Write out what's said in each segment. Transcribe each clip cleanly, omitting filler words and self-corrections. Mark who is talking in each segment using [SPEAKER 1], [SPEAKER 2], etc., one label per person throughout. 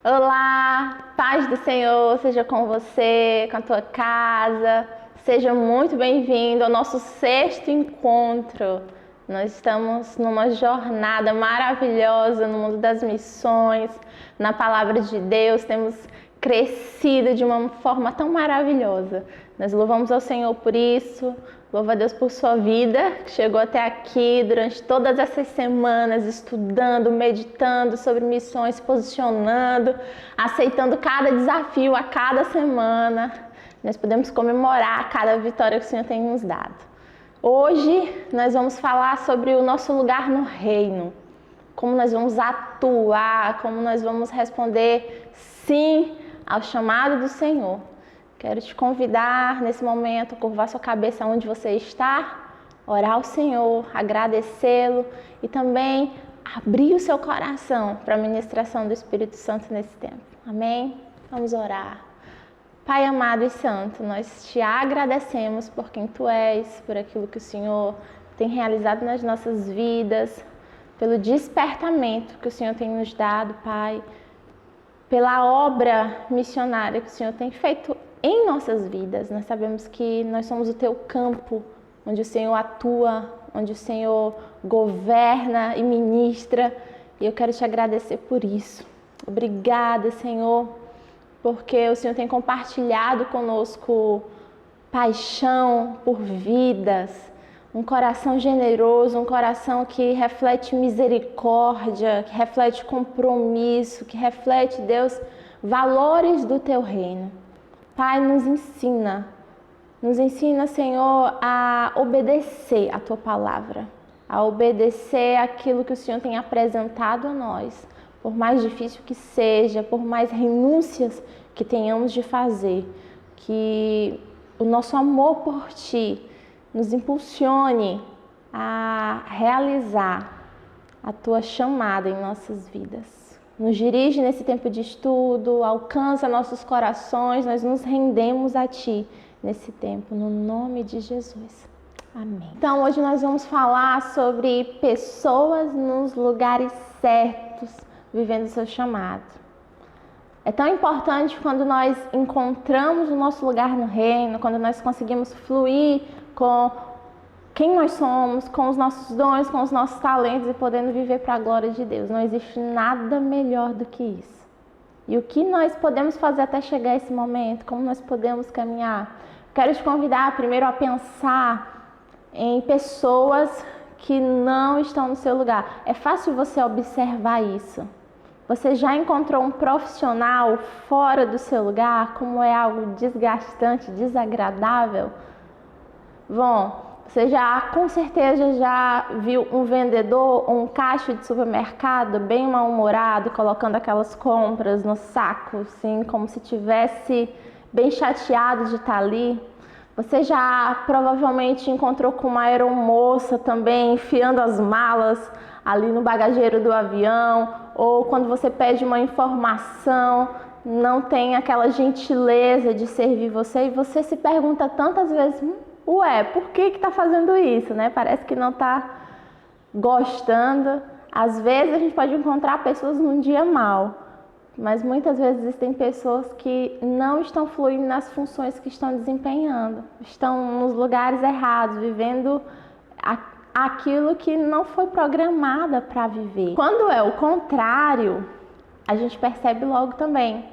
[SPEAKER 1] Olá, paz do Senhor seja com você, com a tua casa. Seja muito bem-vindo ao nosso 6º encontro. Nós estamos numa jornada maravilhosa no mundo das missões, na palavra de Deus. Temos crescido de uma forma tão maravilhosa. Nós louvamos ao Senhor por isso. Louva a Deus por sua vida, que chegou até aqui durante todas essas semanas, estudando, meditando sobre missões, se posicionando, aceitando cada desafio a cada semana. Nós podemos comemorar cada vitória que o Senhor tem nos dado. Hoje nós vamos falar sobre o nosso lugar no reino, como nós vamos atuar, como nós vamos responder sim ao chamado do Senhor. Quero te convidar nesse momento a curvar sua cabeça onde você está, orar ao Senhor, agradecê-lo e também abrir o seu coração para a ministração do Espírito Santo nesse tempo. Amém? Vamos orar. Pai amado e santo, nós te agradecemos por quem tu és, por aquilo que o Senhor tem realizado nas nossas vidas, pelo despertamento que o Senhor tem nos dado, Pai, pela obra missionária que o Senhor tem feito em nossas vidas. Nós sabemos que nós somos o teu campo, onde o Senhor atua, onde o Senhor governa e ministra, e eu quero te agradecer por isso. Obrigada, Senhor, porque o Senhor tem compartilhado conosco paixão por vidas, um coração generoso, um coração que reflete misericórdia, que reflete compromisso, que reflete, Deus, valores do teu reino. Pai, nos ensina, Senhor, a obedecer a tua palavra, a obedecer aquilo que o Senhor tem apresentado a nós, por mais difícil que seja, por mais renúncias que tenhamos de fazer, que o nosso amor por ti nos impulsione a realizar a tua chamada em nossas vidas. Nos dirige nesse tempo de estudo, alcança nossos corações, nós nos rendemos a ti nesse tempo, no nome de Jesus. Amém. Então, hoje nós vamos falar sobre pessoas nos lugares certos, vivendo o seu chamado. É tão importante quando nós encontramos o nosso lugar no reino, quando nós conseguimos fluir com quem nós somos, com os nossos dons, com os nossos talentos e podendo viver para a glória de Deus. Não existe nada melhor do que isso. E o que nós podemos fazer até chegar a esse momento? Como nós podemos caminhar? Quero te convidar primeiro a pensar em pessoas que não estão no seu lugar. É fácil você observar isso. Você já encontrou um profissional fora do seu lugar, como é algo desgastante, desagradável? Bom, você com certeza já viu um vendedor ou um caixa de supermercado bem mal-humorado, colocando aquelas compras no saco, assim, como se tivesse bem chateado de estar ali. Você já provavelmente encontrou com uma aeromoça também enfiando as malas ali no bagageiro do avião, ou quando você pede uma informação, não tem aquela gentileza de servir você e você se pergunta tantas vezes: ué, por que está fazendo isso, né? Parece que não está gostando. Às vezes a gente pode encontrar pessoas num dia mal, mas muitas vezes existem pessoas que não estão fluindo nas funções que estão desempenhando, estão nos lugares errados, vivendo aquilo que não foi programada para viver. Quando é o contrário, a gente percebe logo também.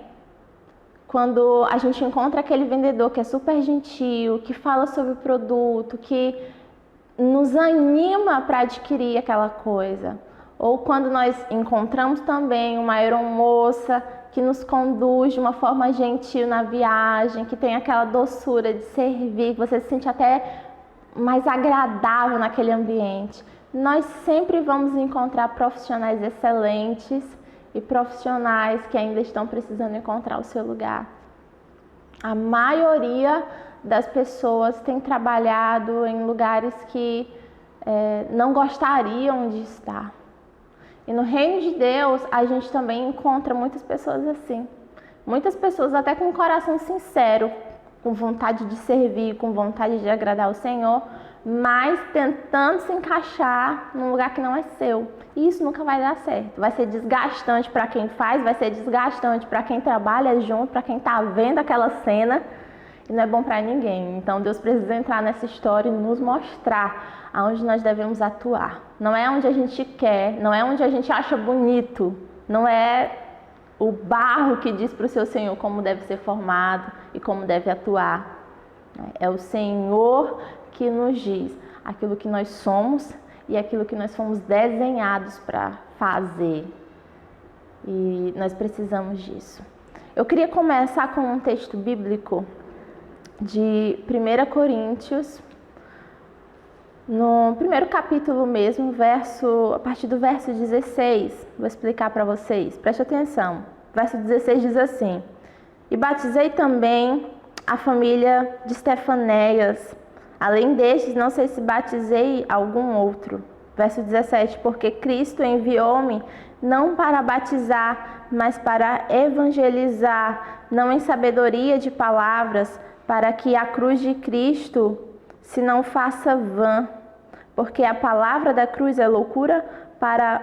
[SPEAKER 1] Quando a gente encontra aquele vendedor que é super gentil, que fala sobre o produto, que nos anima para adquirir aquela coisa. Ou quando nós encontramos também uma aeromoça que nos conduz de uma forma gentil na viagem, que tem aquela doçura de servir, que você se sente até mais agradável naquele ambiente. Nós sempre vamos encontrar profissionais excelentes e profissionais que ainda estão precisando encontrar o seu lugar. A maioria das pessoas tem trabalhado em lugares que não gostariam de estar. E no reino de Deus, a gente também encontra muitas pessoas assim. Muitas pessoas até com um coração sincero, com vontade de servir, com vontade de agradar o Senhor, mas tentando se encaixar num lugar que não é seu. E isso nunca vai dar certo. Vai ser desgastante para quem faz, vai ser desgastante para quem trabalha junto, para quem está vendo aquela cena, e não é bom para ninguém. Então Deus precisa entrar nessa história e nos mostrar aonde nós devemos atuar. Não é onde a gente quer, não é onde a gente acha bonito, não é o barro que diz para o seu Senhor como deve ser formado e como deve atuar. É o Senhor que nos diz aquilo que nós somos e aquilo que nós fomos desenhados para fazer. E nós precisamos disso. Eu queria começar com um texto bíblico de 1 Coríntios, no primeiro capítulo mesmo, a partir do verso 16. Vou explicar para vocês, preste atenção. Verso 16 diz assim: E batizei também a família de Estefanéias. Além destes, não sei se batizei algum outro. Verso 17: Porque Cristo enviou-me não para batizar, mas para evangelizar, não em sabedoria de palavras, para que a cruz de Cristo se não faça vã. Porque a palavra da cruz é loucura para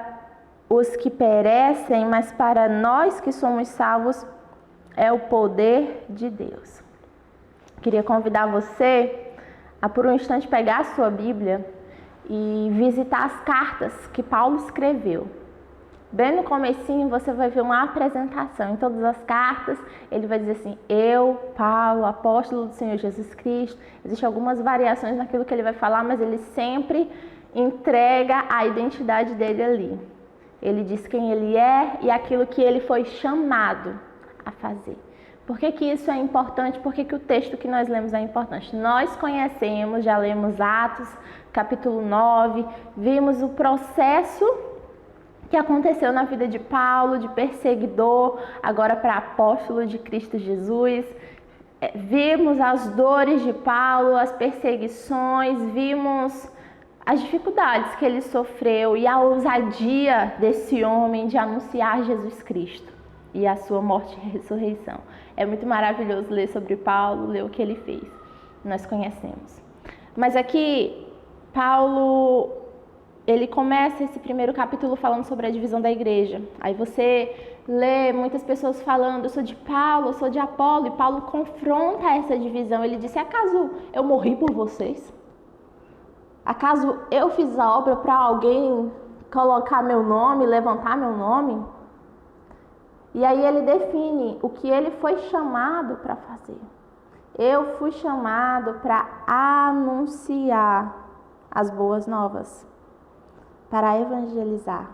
[SPEAKER 1] os que perecem, mas para nós que somos salvos é o poder de Deus. Queria convidar você a por um instante pegar a sua Bíblia e visitar as cartas que Paulo escreveu. Bem no comecinho você vai ver uma apresentação. Em todas as cartas ele vai dizer assim: eu, Paulo, apóstolo do Senhor Jesus Cristo. Existem algumas variações naquilo que ele vai falar, mas ele sempre entrega a identidade dele ali. Ele diz quem ele é e aquilo que ele foi chamado a fazer. Por que que isso é importante? Por que que o texto que nós lemos é importante? Nós conhecemos, já lemos Atos, capítulo 9, vimos o processo que aconteceu na vida de Paulo, de perseguidor, agora para apóstolo de Cristo Jesus. Vimos as dores de Paulo, as perseguições, vimos as dificuldades que ele sofreu e a ousadia desse homem de anunciar Jesus Cristo e a sua morte e ressurreição. É muito maravilhoso ler sobre Paulo, ler o que ele fez. Nós conhecemos. Mas aqui, Paulo, ele começa esse primeiro capítulo falando sobre a divisão da igreja. Aí você lê muitas pessoas falando: eu sou de Paulo, eu sou de Apolo. E Paulo confronta essa divisão. Ele disse: acaso eu morri por vocês? Acaso eu fiz a obra para alguém colocar meu nome, levantar meu nome? E aí ele define o que ele foi chamado para fazer. Eu fui chamado para anunciar as boas novas, para evangelizar.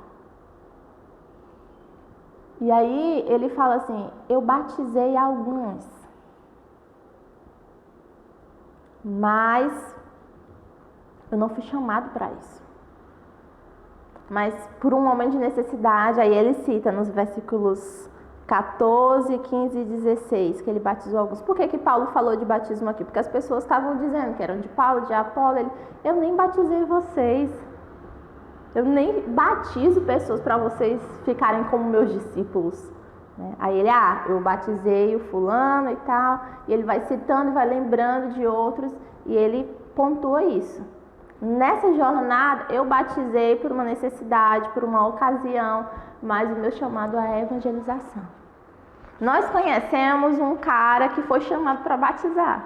[SPEAKER 1] E aí ele fala assim: eu batizei alguns, mas eu não fui chamado para isso. Mas por um momento de necessidade, aí ele cita nos versículos 14, 15 e 16, que ele batizou alguns. Por que que Paulo falou de batismo aqui? Porque as pessoas estavam dizendo que eram de Paulo, de Apolo. Eu nem batizei vocês. Eu nem batizo pessoas para vocês ficarem como meus discípulos. Aí ele: eu batizei o fulano e tal. E ele vai citando e vai lembrando de outros. E ele pontua isso. Nessa jornada eu batizei por uma necessidade, por uma ocasião, mas o meu chamado é a evangelização. Nós conhecemos um cara que foi chamado para batizar,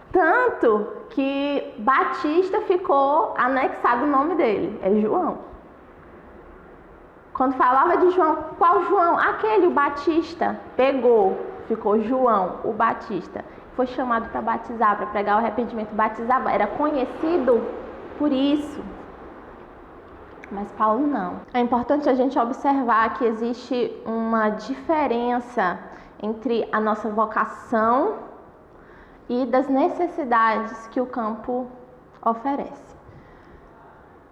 [SPEAKER 1] tanto que Batista ficou anexado o nome dele, é João. Quando falava de João, qual João? Aquele, o Batista. Pegou, ficou João, o Batista. Foi chamado para batizar, para pregar o arrependimento, batizava, era conhecido por isso. Mas Paulo não. É importante a gente observar que existe uma diferença entre a nossa vocação e das necessidades que o campo oferece.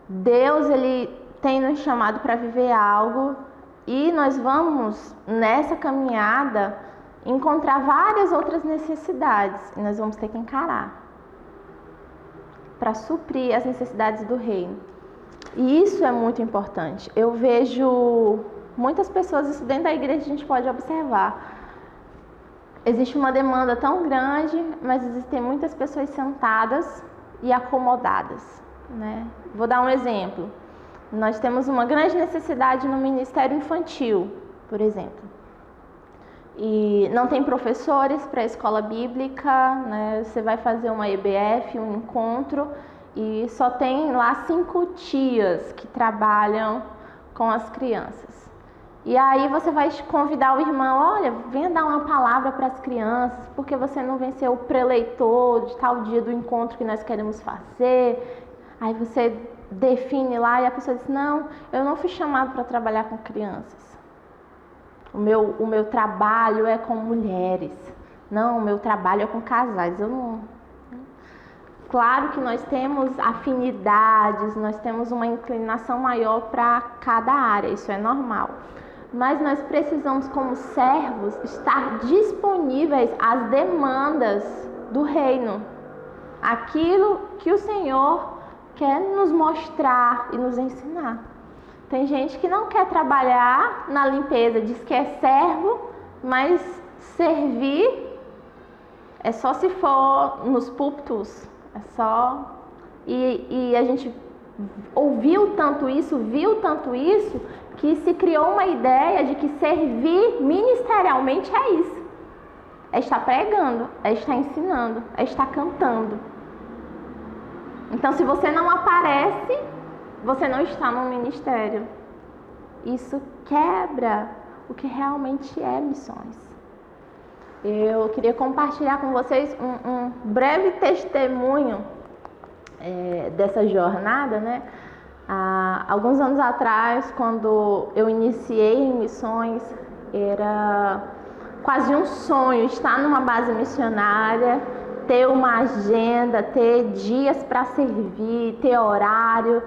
[SPEAKER 1] Deus, ele tem nos chamado para viver algo e nós vamos, nessa caminhada, encontrar várias outras necessidades e nós vamos ter que encarar para suprir as necessidades do reino. E isso é muito importante. Eu vejo muitas pessoas, isso dentro da igreja a gente pode observar. Existe uma demanda tão grande, mas existem muitas pessoas sentadas e acomodadas, né? Vou dar um exemplo. Nós temos uma grande necessidade no Ministério Infantil, por exemplo. E não tem professores para a escola bíblica, né? Você vai fazer uma EBF, um encontro, e só tem lá 5 tias que trabalham com as crianças. E aí você vai convidar o irmão, olha, venha dar uma palavra para as crianças, porque você não vem ser o preleitor de tal dia do encontro que nós queremos fazer. Aí você define lá e a pessoa diz, não, eu não fui chamado para trabalhar com crianças. O meu trabalho é com mulheres. Não, o meu trabalho é com casais. Eu não... Claro que nós temos afinidades, nós temos uma inclinação maior para cada área, isso é normal. Mas nós precisamos, como servos, estar disponíveis às demandas do reino. Aquilo que o Senhor quer nos mostrar e nos ensinar. Tem gente que não quer trabalhar na limpeza, diz que é servo, mas servir é só se for nos púlpitos, é só... E a gente ouviu tanto isso, viu tanto isso, que se criou uma ideia de que servir ministerialmente é isso. É estar pregando, é estar ensinando, é estar cantando. Então, se você não aparece, você não está no ministério. Isso quebra o que realmente é missões. Eu queria compartilhar com vocês um breve testemunho dessa jornada, né? Há alguns anos atrás, quando eu iniciei em missões, era quase um sonho estar numa base missionária, ter uma agenda, ter dias para servir, ter horário.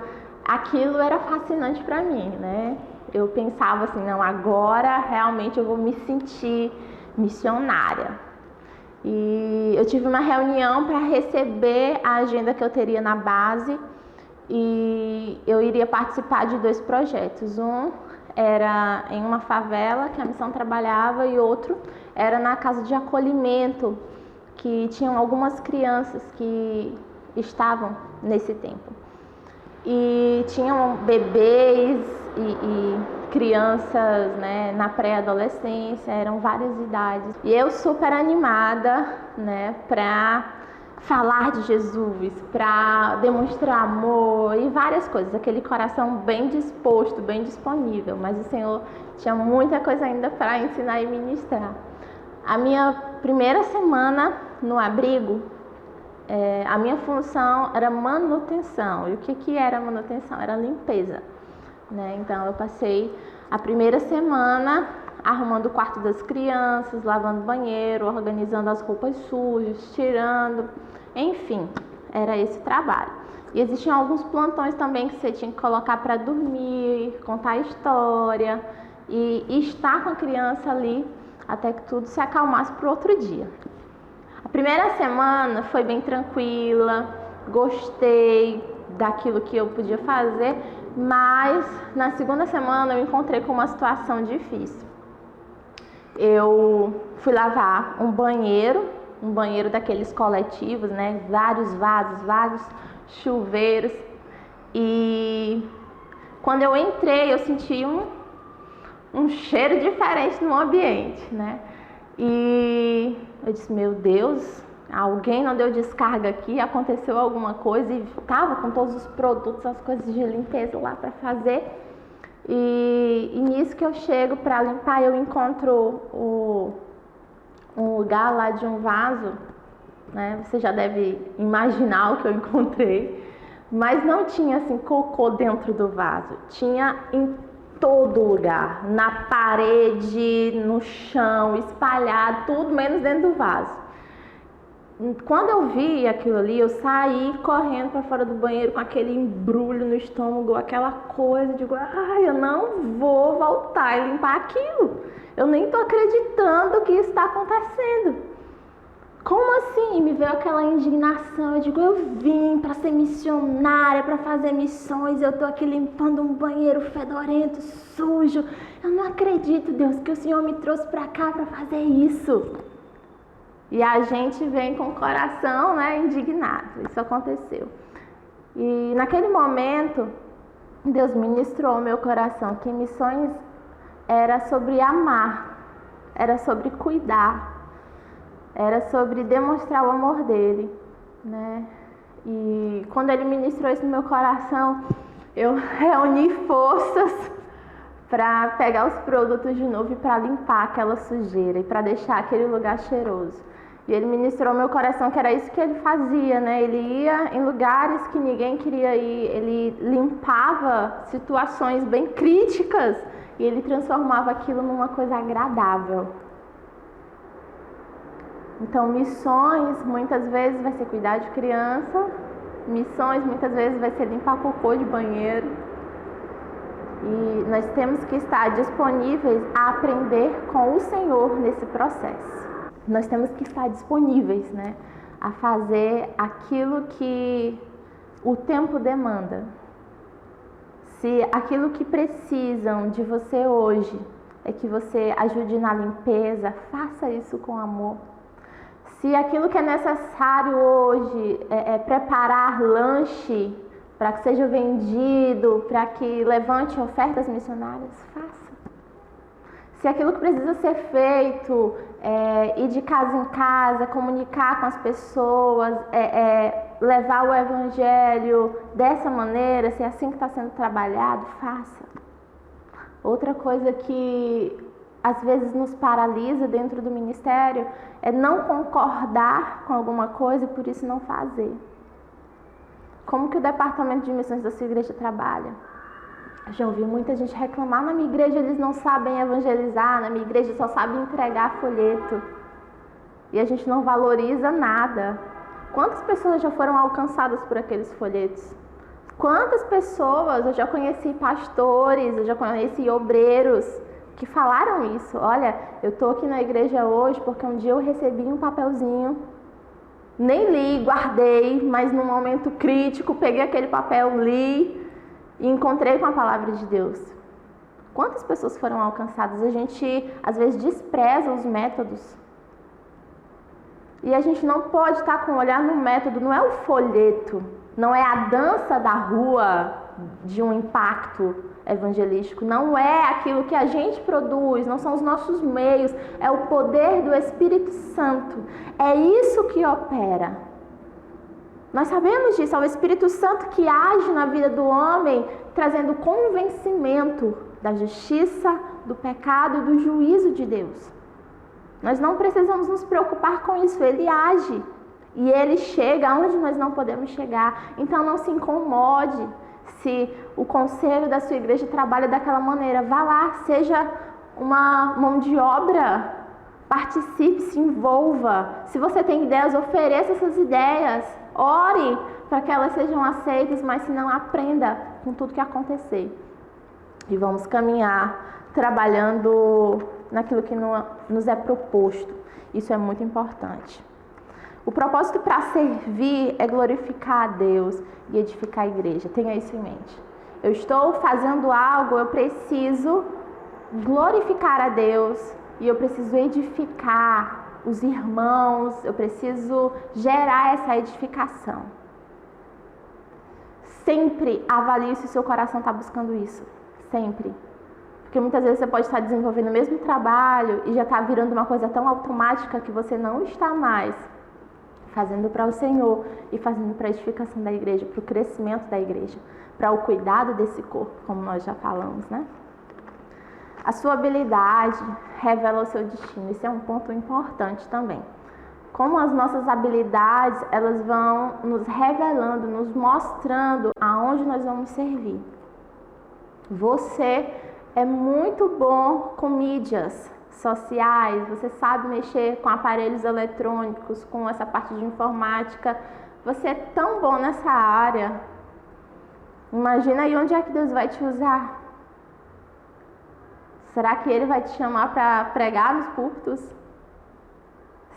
[SPEAKER 1] Aquilo era fascinante para mim, né? Eu pensava assim, não, agora realmente eu vou me sentir missionária. E eu tive uma reunião para receber a agenda que eu teria na base e eu iria participar de 2 projetos. Um era em uma favela que a missão trabalhava e outro era na casa de acolhimento, que tinham algumas crianças que estavam nesse tempo. E tinham bebês e crianças, né, na pré-adolescência, eram várias idades. E eu super animada, né, para falar de Jesus, para demonstrar amor e várias coisas. Aquele coração bem disposto, bem disponível. Mas o Senhor tinha muita coisa ainda para ensinar e ministrar. A minha primeira semana no abrigo, a minha função era manutenção. E o que era manutenção? Era limpeza, né? Então eu passei a primeira semana arrumando o quarto das crianças, lavando o banheiro, organizando as roupas sujas, tirando, enfim, era esse trabalho. E existiam alguns plantões também que você tinha que colocar para dormir, contar a história e estar com a criança ali até que tudo se acalmasse para o outro dia. A primeira semana foi bem tranquila, gostei daquilo que eu podia fazer, mas na segunda semana eu encontrei com uma situação difícil. Eu fui lavar um banheiro daqueles coletivos, né? Vários vasos, vários chuveiros. E quando eu entrei, eu senti um cheiro diferente no ambiente, né? E eu disse, meu Deus, alguém não deu descarga aqui, aconteceu alguma coisa e estava com todos os produtos, as coisas de limpeza lá para fazer. E nisso que eu chego para limpar, eu encontro um lugar lá de um vaso, né? Você já deve imaginar o que eu encontrei, mas não tinha assim cocô dentro do vaso, tinha em todo lugar, na parede, no chão, espalhado, tudo menos dentro do vaso. Quando eu vi aquilo ali, eu saí correndo para fora do banheiro com aquele embrulho no estômago, aquela coisa, digo, eu não vou voltar e limpar aquilo. Eu nem estou acreditando que isso está acontecendo. Como assim? Me veio aquela indignação, eu digo, eu vim para ser missionária, para fazer missões, eu estou aqui limpando um banheiro fedorento, sujo. Eu não acredito, Deus, que o Senhor me trouxe para cá para fazer isso. E a gente vem com o coração, né, indignado. Isso aconteceu. E naquele momento, Deus ministrou ao meu coração que missões era sobre amar, era sobre cuidar, era sobre demonstrar o amor dele, né? E quando ele ministrou isso no meu coração, eu reuni forças para pegar os produtos de novo e para limpar aquela sujeira e para deixar aquele lugar cheiroso. E ele ministrou ao meu coração que era isso que ele fazia, né? Ele ia em lugares que ninguém queria ir, ele limpava situações bem críticas e ele transformava aquilo numa coisa agradável. Então, missões muitas vezes vai ser cuidar de criança, missões muitas vezes vai ser limpar cocô de banheiro. E nós temos que estar disponíveis a aprender com o Senhor nesse processo. Nós temos que estar disponíveis, né, a fazer aquilo que o tempo demanda. Se aquilo que precisam de você hoje é que você ajude na limpeza, faça isso com amor. Se aquilo que é necessário hoje é preparar lanche para que seja vendido, para que levante ofertas missionárias, faça. Se aquilo que precisa ser feito é ir de casa em casa, comunicar com as pessoas, levar o evangelho dessa maneira, se é assim que está sendo trabalhado, faça. Outra coisa que às vezes nos paralisa dentro do ministério é não concordar com alguma coisa e por isso não fazer. Como que o departamento de missões da sua igreja trabalha? Eu já ouvi muita gente reclamar: na minha igreja eles não sabem evangelizar, na minha igreja só sabem entregar folheto. E a gente não valoriza nada. Quantas pessoas já foram alcançadas por aqueles folhetos? Quantas pessoas, eu já conheci pastores, eu já conheci obreiros que falaram isso: olha, eu estou aqui na igreja hoje porque um dia eu recebi um papelzinho, nem li, guardei, mas num momento crítico peguei aquele papel, li e encontrei com a palavra de Deus. Quantas pessoas foram alcançadas? A gente às vezes despreza os métodos. E a gente não pode estar com o olhar no método, não é o folheto, não é a dança da rua de um impacto evangelístico, não é aquilo que a gente produz, não são os nossos meios, é o poder do Espírito Santo, é isso que opera. Nós sabemos disso, é o Espírito Santo que age na vida do homem, trazendo convencimento da justiça, do pecado e do juízo de Deus. Nós não precisamos nos preocupar com isso, ele age e ele chega onde nós não podemos chegar. Então não se incomode se o conselho da sua igreja trabalha daquela maneira. Vá lá, seja uma mão de obra, participe, se envolva. Se você tem ideias, ofereça essas ideias, ore para que elas sejam aceitas, mas se não, aprenda com tudo que acontecer. E vamos caminhar trabalhando naquilo que nos é proposto. Isso é muito importante. O propósito para servir é glorificar a Deus e edificar a igreja. Tenha isso em mente. Eu estou fazendo algo, eu preciso glorificar a Deus e eu preciso edificar os irmãos, eu preciso gerar essa edificação. Sempre avalie se o seu coração está buscando isso. Sempre. Porque muitas vezes você pode estar desenvolvendo o mesmo trabalho e já está virando uma coisa tão automática que você não está mais fazendo para o Senhor e fazendo para a edificação da igreja, para o crescimento da igreja, para o cuidado desse corpo, como nós já falamos, né? A sua habilidade revela o seu destino. Isso é um ponto importante também. Como as nossas habilidades, elas vão nos revelando, nos mostrando aonde nós vamos servir. Você é muito bom com mídias sociais, você sabe mexer com aparelhos eletrônicos, com essa parte de informática, você é tão bom nessa área. Imagina aí onde é que Deus vai te usar. Será que Ele vai te chamar para pregar nos púlpitos?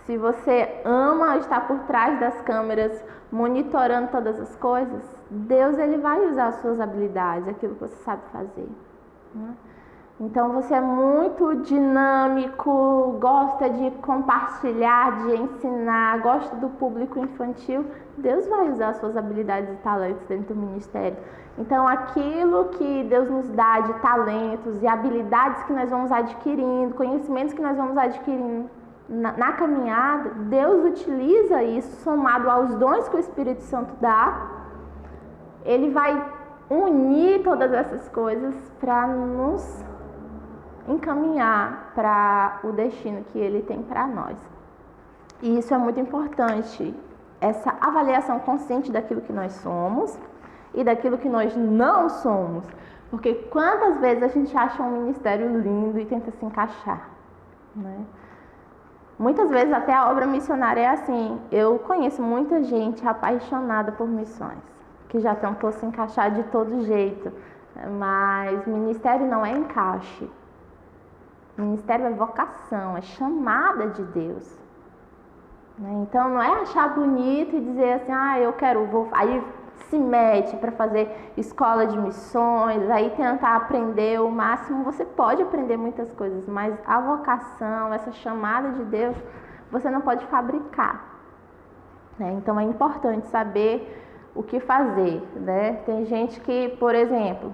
[SPEAKER 1] Se você ama estar por trás das câmeras, monitorando todas as coisas, Deus ele vai usar as suas habilidades, aquilo que você sabe fazer, né? Então você é muito dinâmico, gosta de compartilhar, de ensinar, gosta do público infantil, Deus vai usar suas habilidades e talentos dentro do ministério. Então aquilo que Deus nos dá de talentos e habilidades que nós vamos adquirindo, conhecimentos que nós vamos adquirindo na caminhada, Deus utiliza isso somado aos dons que o Espírito Santo dá. Ele vai unir todas essas coisas para nos encaminhar para o destino que Ele tem para nós. E isso é muito importante, essa avaliação consciente daquilo que nós somos e daquilo que nós não somos. Porque quantas vezes a gente acha um ministério lindo e tenta se encaixar, né? Muitas vezes até a obra missionária é assim. Eu conheço muita gente apaixonada por missões, que já tentou se encaixar de todo jeito, mas ministério não é encaixe. Ministério é vocação, é chamada de Deus. Então não é achar bonito e dizer assim, eu quero, aí se mete para fazer escola de missões, aí tentar aprender o máximo. Você pode aprender muitas coisas, mas a vocação, essa chamada de Deus, você não pode fabricar. Então é importante saber o que fazer, né? Tem gente que, por exemplo,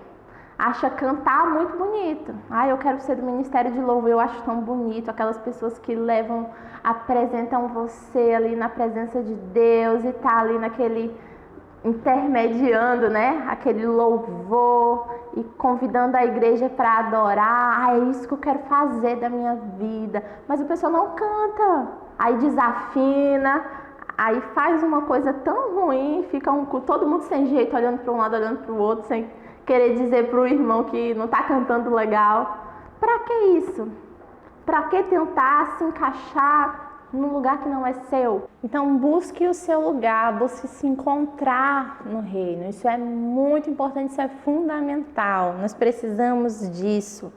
[SPEAKER 1] acha cantar muito bonito. Eu quero ser do ministério de louvor, eu acho tão bonito. Aquelas pessoas que apresentam você ali na presença de Deus e tá ali naquele intermediando, né? Aquele louvor e convidando a igreja para adorar. É isso que eu quero fazer da minha vida. Mas a pessoa não canta, aí desafina, aí faz uma coisa tão ruim, fica todo mundo sem jeito, olhando para um lado, olhando para o outro, sem querer dizer para o irmão que não está cantando legal. Para que isso? Para que tentar se encaixar num lugar que não é seu? Então busque o seu lugar, busque se encontrar no reino. Isso é muito importante, isso é fundamental. Nós precisamos disso.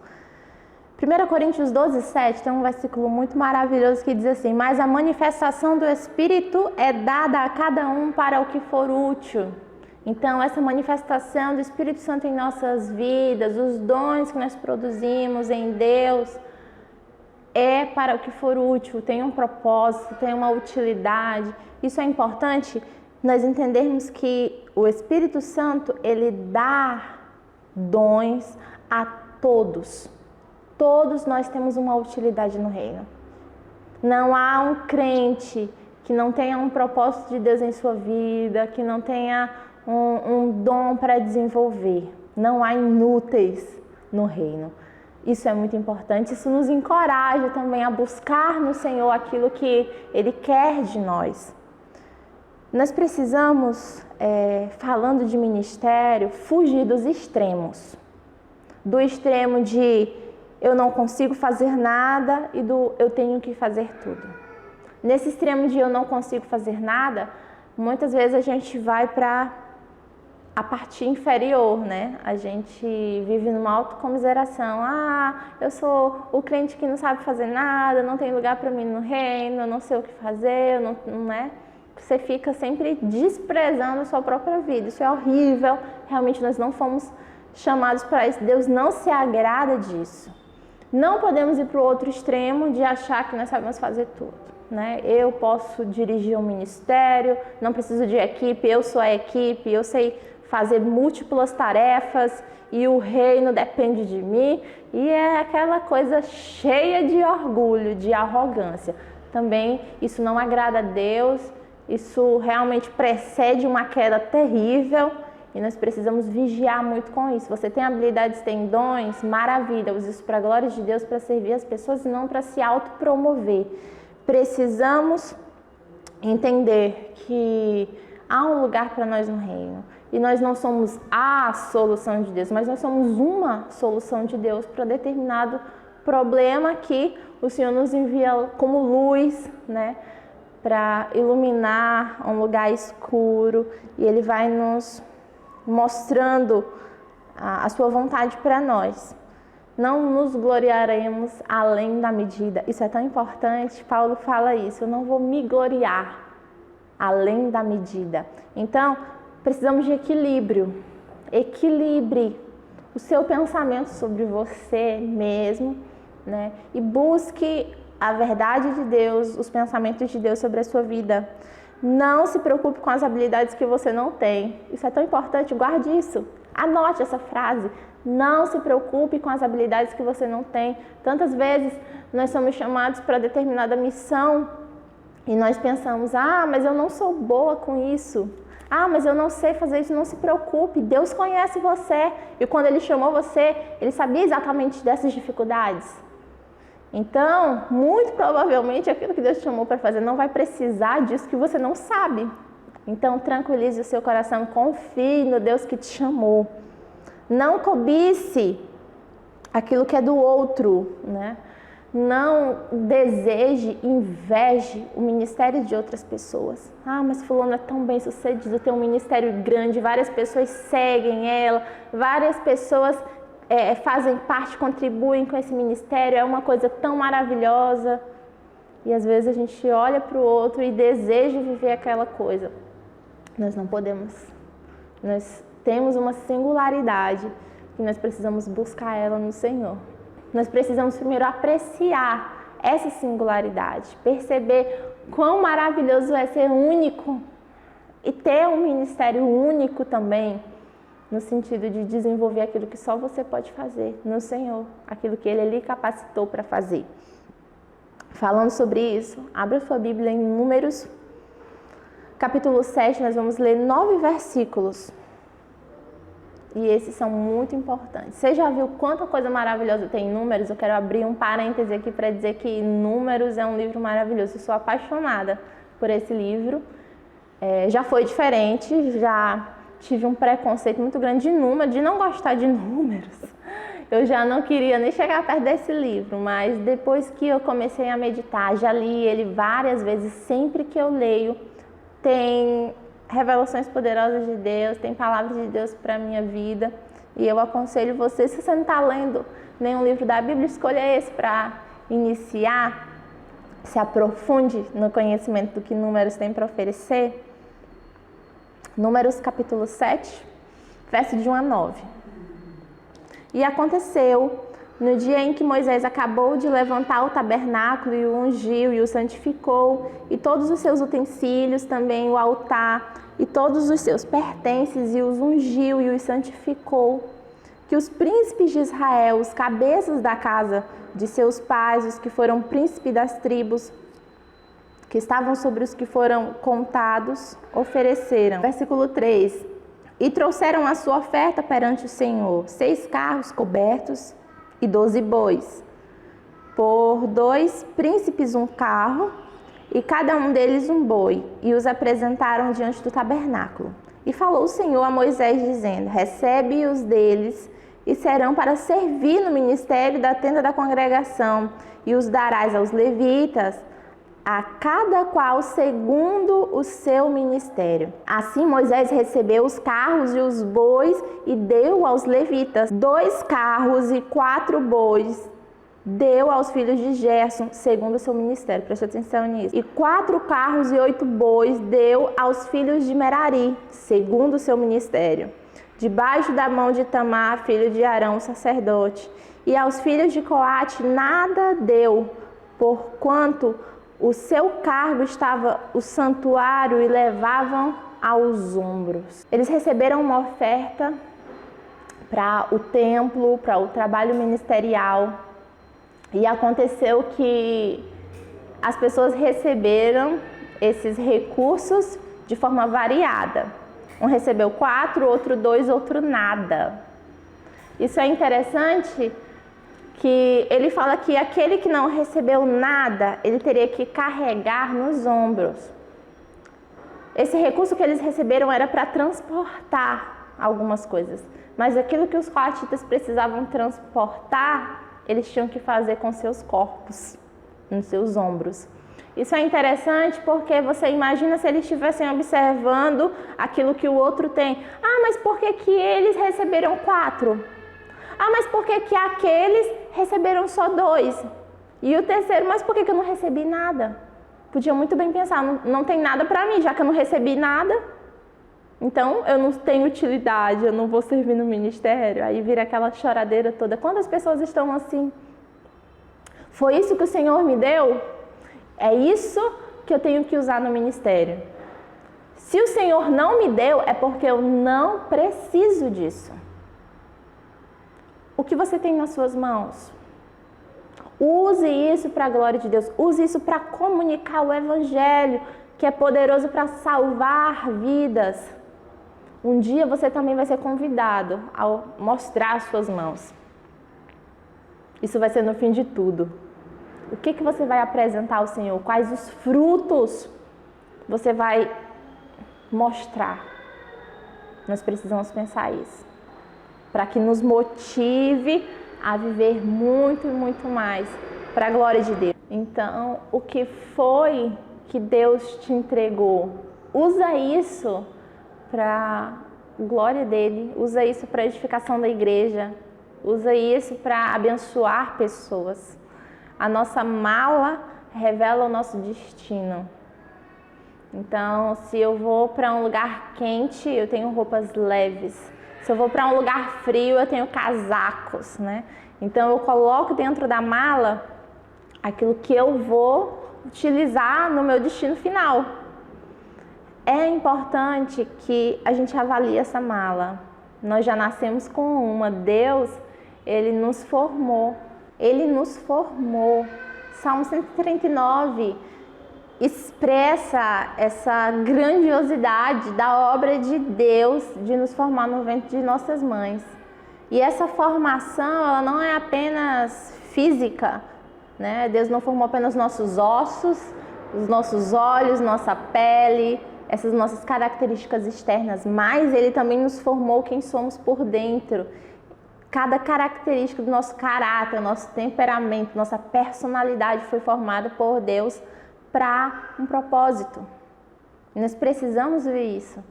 [SPEAKER 1] 1 Coríntios 12:7 tem um versículo muito maravilhoso que diz assim: mas a manifestação do Espírito é dada a cada um para o que for útil. Então essa manifestação do Espírito Santo em nossas vidas, os dons que nós produzimos em Deus, é para o que for útil, tem um propósito, tem uma utilidade. Isso é importante nós entendermos que o Espírito Santo, ele dá dons a todos. Todos nós temos uma utilidade no reino. Não há um crente que não tenha um propósito de Deus em sua vida, que não tenha um dom para desenvolver. Não há inúteis no reino. Isso é muito importante, isso nos encoraja também a buscar no Senhor aquilo que Ele quer de nós. Nós precisamos, falando de ministério, fugir dos extremos. Do extremo de eu não consigo fazer nada e do eu tenho que fazer tudo. Nesse extremo de eu não consigo fazer nada, muitas vezes a gente vai para a parte inferior, né? A gente vive numa autocomiseração. Eu sou o crente que não sabe fazer nada, não tem lugar para mim no reino, eu não sei o que fazer, não é? Você fica sempre desprezando a sua própria vida. Isso é horrível. Realmente nós não fomos chamados para isso. Deus não se agrada disso. Não podemos ir para o outro extremo de achar que nós sabemos fazer tudo, né? Eu posso dirigir um ministério, não preciso de equipe, eu sou a equipe, eu sei fazer múltiplas tarefas e o reino depende de mim. E é aquela coisa cheia de orgulho, de arrogância. Também isso não agrada a Deus, isso realmente precede uma queda terrível e nós precisamos vigiar muito com isso. Você tem habilidades, tem dons, maravilha, use isso para a glória de Deus, para servir as pessoas e não para se autopromover. Precisamos entender que há um lugar para nós no reino. E nós não somos a solução de Deus, mas nós somos uma solução de Deus para determinado problema que o Senhor nos envia como luz, né? Para iluminar um lugar escuro. E Ele vai nos mostrando a sua vontade para nós. Não nos gloriaremos além da medida. Isso é tão importante. Paulo fala isso. Eu não vou me gloriar além da medida. Então, precisamos de equilíbrio. Equilibre o seu pensamento sobre você mesmo, né? E busque a verdade de Deus, os pensamentos de Deus sobre a sua vida. Não se preocupe com as habilidades que você não tem. Isso é tão importante, guarde isso. Anote essa frase. Não se preocupe com as habilidades que você não tem. Tantas vezes nós somos chamados para determinada missão e nós pensamos, mas eu não sou boa com isso. Mas eu não sei fazer isso. Não se preocupe, Deus conhece você. E quando Ele chamou você, Ele sabia exatamente dessas dificuldades. Então, muito provavelmente, aquilo que Deus te chamou para fazer não vai precisar disso que você não sabe. Então, tranquilize o seu coração, confie no Deus que te chamou. Não cobice aquilo que é do outro, né? Não deseje, inveje o ministério de outras pessoas. Mas fulano é tão bem sucedido, tem um ministério grande, várias pessoas seguem ela, várias pessoas fazem parte, contribuem com esse ministério, é uma coisa tão maravilhosa. E às vezes a gente olha para o outro e deseja viver aquela coisa. Nós não podemos. Nós temos uma singularidade e nós precisamos buscar ela no Senhor. Nós precisamos primeiro apreciar essa singularidade, perceber quão maravilhoso é ser único e ter um ministério único também, no sentido de desenvolver aquilo que só você pode fazer no Senhor, aquilo que Ele lhe capacitou para fazer. Falando sobre isso, abra sua Bíblia em Números, capítulo 7, nós vamos ler 9 versículos. E esses são muito importantes. Você já viu quanta coisa maravilhosa tem em Números? Eu quero abrir um parêntese aqui para dizer que Números é um livro maravilhoso. Eu sou apaixonada por esse livro. Já foi diferente, já tive um preconceito muito grande de números, de não gostar de números. Eu já não queria nem chegar perto desse livro, mas depois que eu comecei a meditar, já li ele várias vezes, sempre que eu leio, tem revelações poderosas de Deus, tem palavras de Deus para a minha vida. E eu aconselho você, se você não está lendo nenhum livro da Bíblia, escolha esse para iniciar, se aprofunde no conhecimento do que Números tem para oferecer. Números capítulo 7, verso de 1 a 9. E aconteceu, no dia em que Moisés acabou de levantar o tabernáculo e o ungiu e o santificou, e todos os seus utensílios, também o altar, e todos os seus pertences, e os ungiu e os santificou, que os príncipes de Israel, os cabeças da casa de seus pais, os que foram príncipes das tribos, que estavam sobre os que foram contados, ofereceram. Versículo 3. E trouxeram a sua oferta perante o Senhor, 6 carros cobertos e 12 bois. Por 2 príncipes um carro, e cada um deles um boi, e os apresentaram diante do tabernáculo. E falou o Senhor a Moisés, dizendo: recebe-os deles, e serão para servir no ministério da tenda da congregação, e os darás aos levitas, a cada qual segundo o seu ministério. Assim Moisés recebeu os carros e os bois e deu aos levitas. 2 carros e 4 bois deu aos filhos de Gerson, segundo o seu ministério. Preste atenção nisso. E 4 carros e 8 bois deu aos filhos de Merari, segundo o seu ministério, debaixo da mão de Itamar, filho de Arão, sacerdote. E aos filhos de Coate nada deu, porquanto o seu cargo estava o santuário e levavam aos ombros. Eles receberam uma oferta para o templo, para o trabalho ministerial. E aconteceu que as pessoas receberam esses recursos de forma variada. Um recebeu 4, outro 2, outro nada. Isso é interessante, que ele fala que aquele que não recebeu nada, ele teria que carregar nos ombros. Esse recurso que eles receberam era para transportar algumas coisas, mas aquilo que os coatitas precisavam transportar, eles tinham que fazer com seus corpos, nos seus ombros. Isso é interessante porque você imagina se eles estivessem observando aquilo que o outro tem. Mas por que eles receberam 4? Mas por que aqueles receberam só 2? E o terceiro, mas por que eu não recebi nada? Podia muito bem pensar, não tem nada para mim, já que eu não recebi nada. Então eu não tenho utilidade, eu não vou servir no ministério. Aí vira aquela choradeira toda. Quantas pessoas estão assim? Foi isso que o Senhor me deu? É isso que eu tenho que usar no ministério. Se o Senhor não me deu, é porque eu não preciso disso. O que você tem nas suas mãos? Use isso para a glória de Deus. Use isso para comunicar o Evangelho, que é poderoso para salvar vidas. Um dia você também vai ser convidado a mostrar as suas mãos. Isso vai ser no fim de tudo. O que você vai apresentar ao Senhor? Quais os frutos você vai mostrar? Nós precisamos pensar isso, para que nos motive a viver muito e muito mais para a glória de Deus. Então, o que foi que Deus te entregou? Usa isso para a glória dele, usa isso para a edificação da igreja, usa isso para abençoar pessoas. A nossa mala revela o nosso destino. Então, se eu vou para um lugar quente, eu tenho roupas leves. Se eu vou para um lugar frio, eu tenho casacos, né? Então, eu coloco dentro da mala aquilo que eu vou utilizar no meu destino final. É importante que a gente avalie essa mala. Nós já nascemos com uma. Deus, Ele nos formou. Ele nos formou. Salmo 139 expressa essa grandiosidade da obra de Deus de nos formar no ventre de nossas mães. E essa formação, ela não é apenas física, né? Deus não formou apenas nossos ossos, os nossos olhos, nossa pele, essas nossas características externas, mas Ele também nos formou quem somos por dentro. Cada característica do nosso caráter, nosso temperamento, nossa personalidade foi formada por Deus para um propósito. E nós precisamos ver isso.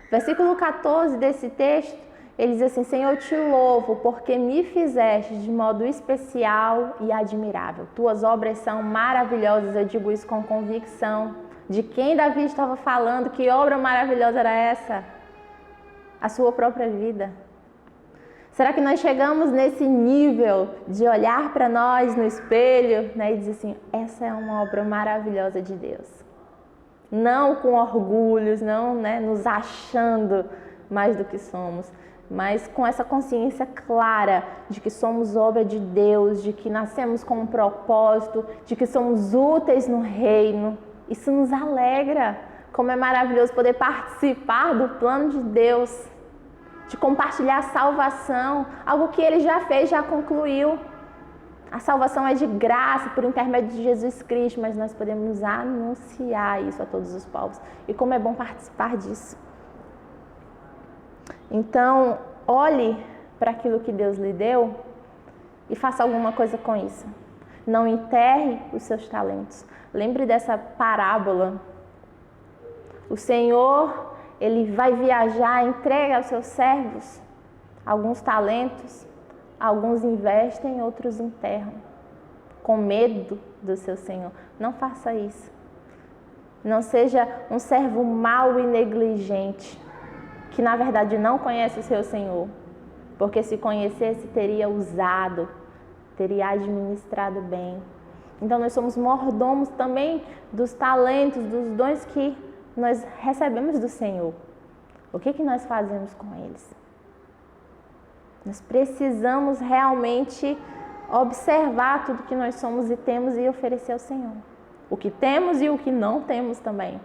[SPEAKER 1] Versículo 14 desse texto, ele diz assim: Senhor, eu te louvo porque me fizeste de modo especial e admirável. Tuas obras são maravilhosas, eu digo isso com convicção. De quem Davi estava falando? Que obra maravilhosa era essa? A sua própria vida. Será que nós chegamos nesse nível de olhar para nós no espelho, né, e dizer assim, essa é uma obra maravilhosa de Deus? Não com orgulhos, não, né, nos achando mais do que somos, mas com essa consciência clara de que somos obra de Deus, de que nascemos com um propósito, de que somos úteis no reino. Isso nos alegra. Como é maravilhoso poder participar do plano de Deus, de compartilhar a salvação, algo que Ele já fez, já concluiu. A salvação é de graça por intermédio de Jesus Cristo, mas nós podemos anunciar isso a todos os povos. E como é bom participar disso. Então, olhe para aquilo que Deus lhe deu e faça alguma coisa com isso. Não enterre os seus talentos. Lembre dessa parábola. O Senhor, Ele vai viajar, entrega aos seus servos alguns talentos, alguns investem, outros enterram, com medo do seu Senhor. Não faça isso. Não seja um servo mau e negligente, que na verdade não conhece o seu Senhor, porque se conhecesse teria usado, teria administrado bem. Então nós somos mordomos também dos talentos, dos dons que nós recebemos do Senhor. O que nós fazemos com eles? Nós precisamos realmente observar tudo que nós somos e temos e oferecer ao Senhor. O que temos e o que não temos também.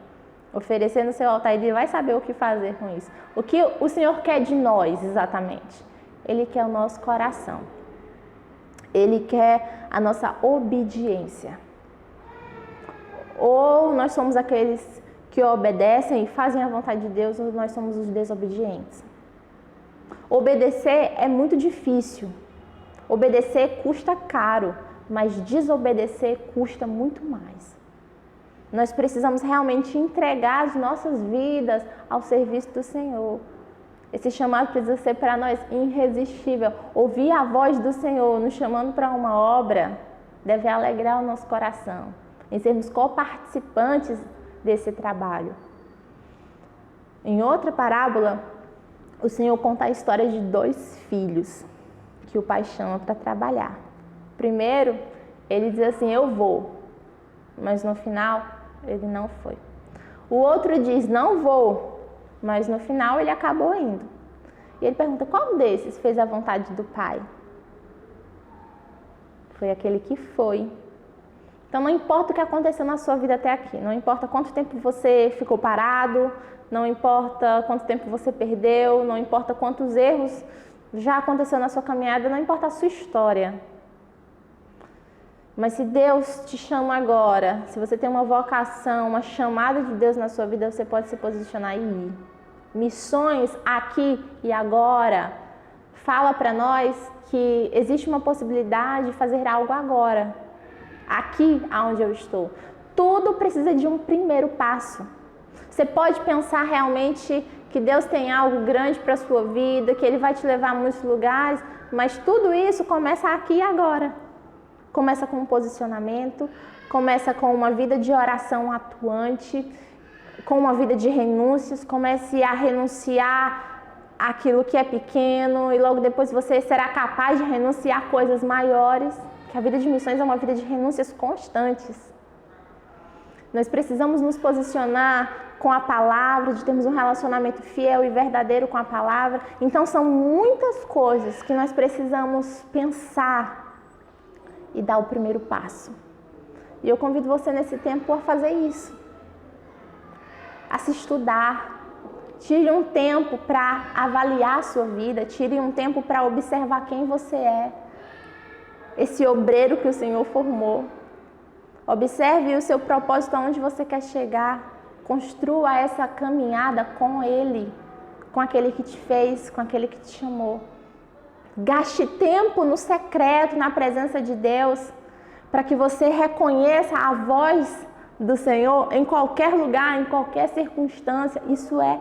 [SPEAKER 1] Oferecer no seu altar, Ele vai saber o que fazer com isso. O que o Senhor quer de nós exatamente? Ele quer o nosso coração. Ele quer a nossa obediência. Ou nós somos aqueles que obedecem e fazem a vontade de Deus, ou nós somos os desobedientes. Obedecer é muito difícil. Obedecer custa caro, mas desobedecer custa muito mais. Nós precisamos realmente entregar as nossas vidas ao serviço do Senhor. Esse chamado precisa ser para nós irresistível. Ouvir a voz do Senhor nos chamando para uma obra deve alegrar o nosso coração, em sermos coparticipantes desse trabalho. Em outra parábola, o Senhor conta a história de 2 filhos que o pai chama para trabalhar. Primeiro, ele diz assim, eu vou, mas no final ele não foi. O outro diz, não vou, mas no final ele acabou indo. E ele pergunta, qual desses fez a vontade do pai? Foi aquele que foi. Então não importa o que aconteceu na sua vida até aqui, não importa quanto tempo você ficou parado, não importa quanto tempo você perdeu, não importa quantos erros já aconteceu na sua caminhada, não importa a sua história. Mas se Deus te chama agora, se você tem uma vocação, uma chamada de Deus na sua vida, você pode se posicionar e ir. Missões aqui e agora fala para nós que existe uma possibilidade de fazer algo agora, aqui aonde eu estou. Tudo precisa de um primeiro passo. Você pode pensar realmente que Deus tem algo grande para a sua vida, que Ele vai te levar a muitos lugares, mas tudo isso começa aqui e agora. Começa com um posicionamento, começa com uma vida de oração atuante, com uma vida de renúncias, comece a renunciar àquilo que é pequeno e logo depois você será capaz de renunciar a coisas maiores, que a vida de missões é uma vida de renúncias constantes. Nós precisamos nos posicionar com a palavra, de termos um relacionamento fiel e verdadeiro com a palavra. Então são muitas coisas que nós precisamos pensar e dar o primeiro passo. E eu convido você nesse tempo a fazer isso. A se estudar. Tire um tempo para avaliar a sua vida. Tire um tempo para observar quem você é. Esse obreiro que o Senhor formou. Observe o seu propósito, aonde você quer chegar. Construa essa caminhada com Ele, com aquele que te fez, com aquele que te chamou. Gaste tempo no secreto, na presença de Deus, para que você reconheça a voz do Senhor em qualquer lugar, em qualquer circunstância. Isso é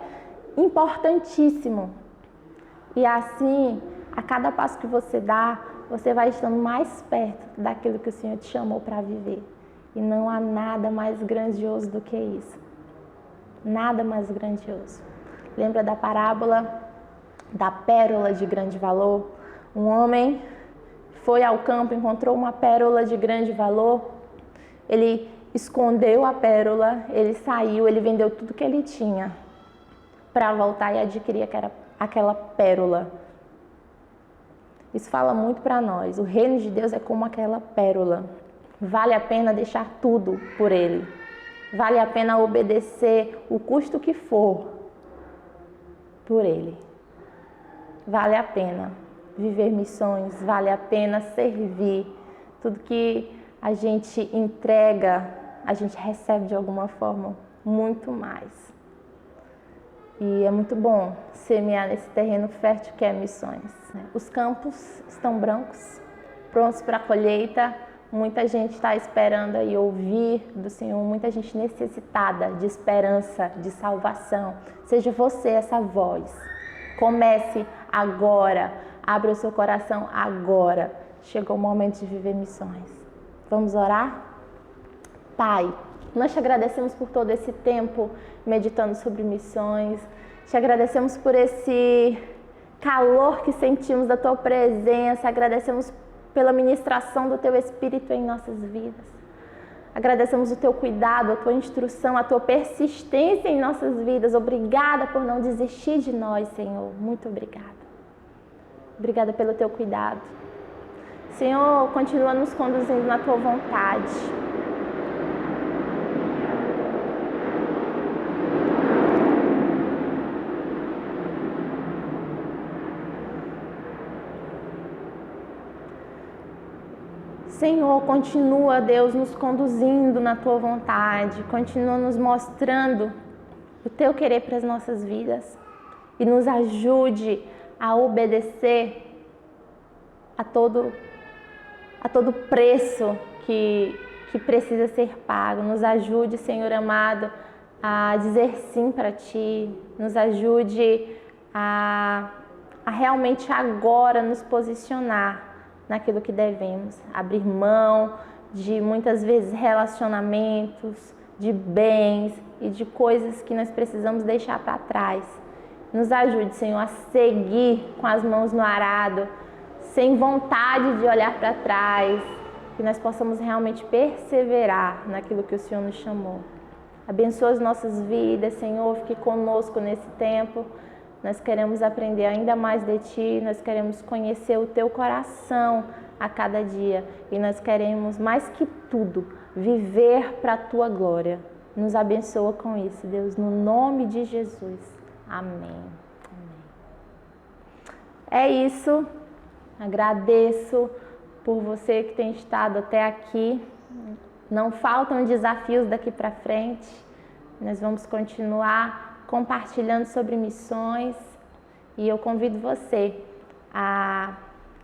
[SPEAKER 1] importantíssimo. E assim, a cada passo que você dá, você vai estando mais perto daquilo que o Senhor te chamou para viver. E não há nada mais grandioso do que isso. Nada mais grandioso. Lembra da parábola da pérola de grande valor? Um homem foi ao campo, encontrou uma pérola de grande valor. Ele escondeu a pérola, ele saiu, ele vendeu tudo que ele tinha para voltar e adquirir aquela pérola. Isso fala muito para nós. O reino de Deus é como aquela pérola. Vale a pena deixar tudo por Ele. Vale a pena obedecer o custo que for por Ele. Vale a pena viver missões, vale a pena servir. Tudo que a gente entrega, a gente recebe de alguma forma muito mais. E é muito bom semear nesse terreno fértil que é missões. Os campos estão brancos, prontos para a colheita. Muita gente está esperando aí ouvir do Senhor, muita gente necessitada de esperança, de salvação. Seja você essa voz. Comece agora, abra o seu coração agora. Chegou o momento de viver missões. Vamos orar? Pai, nós te agradecemos por todo esse tempo meditando sobre missões. Te agradecemos por esse calor que sentimos da tua presença. Agradecemos pela ministração do teu Espírito em nossas vidas. Agradecemos o teu cuidado, a tua instrução, a tua persistência em nossas vidas. Obrigada por não desistir de nós, Senhor. Muito obrigada. Obrigada pelo teu cuidado. Senhor, continua nos conduzindo na tua vontade. Senhor, continua, Deus, nos conduzindo na tua vontade, continua nos mostrando o teu querer para as nossas vidas e nos ajude a obedecer a todo preço que precisa ser pago. Nos ajude, Senhor amado, a dizer sim para Ti, nos ajude a realmente agora nos posicionar naquilo que devemos, abrir mão de muitas vezes relacionamentos, de bens e de coisas que nós precisamos deixar para trás. Nos ajude, Senhor, a seguir com as mãos no arado, sem vontade de olhar para trás, que nós possamos realmente perseverar naquilo que o Senhor nos chamou. Abençoa as nossas vidas, Senhor, fique conosco nesse tempo. Nós queremos aprender ainda mais de Ti, nós queremos conhecer o Teu coração a cada dia e nós queremos, mais que tudo, viver para a Tua glória. Nos abençoa com isso, Deus, no nome de Jesus. Amém. É isso. Agradeço por você que tem estado até aqui. Não faltam desafios daqui para frente. Nós vamos continuar compartilhando sobre missões e eu convido você a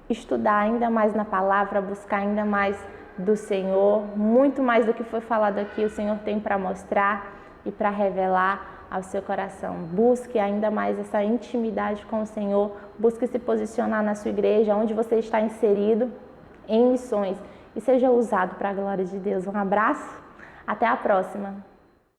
[SPEAKER 1] estudar ainda mais na palavra, buscar ainda mais do Senhor, muito mais do que foi falado aqui, o Senhor tem para mostrar e para revelar ao seu coração. Busque ainda mais essa intimidade com o Senhor, busque se posicionar na sua igreja, onde você está inserido, em missões, e seja usado para a glória de Deus. Um abraço, até a próxima!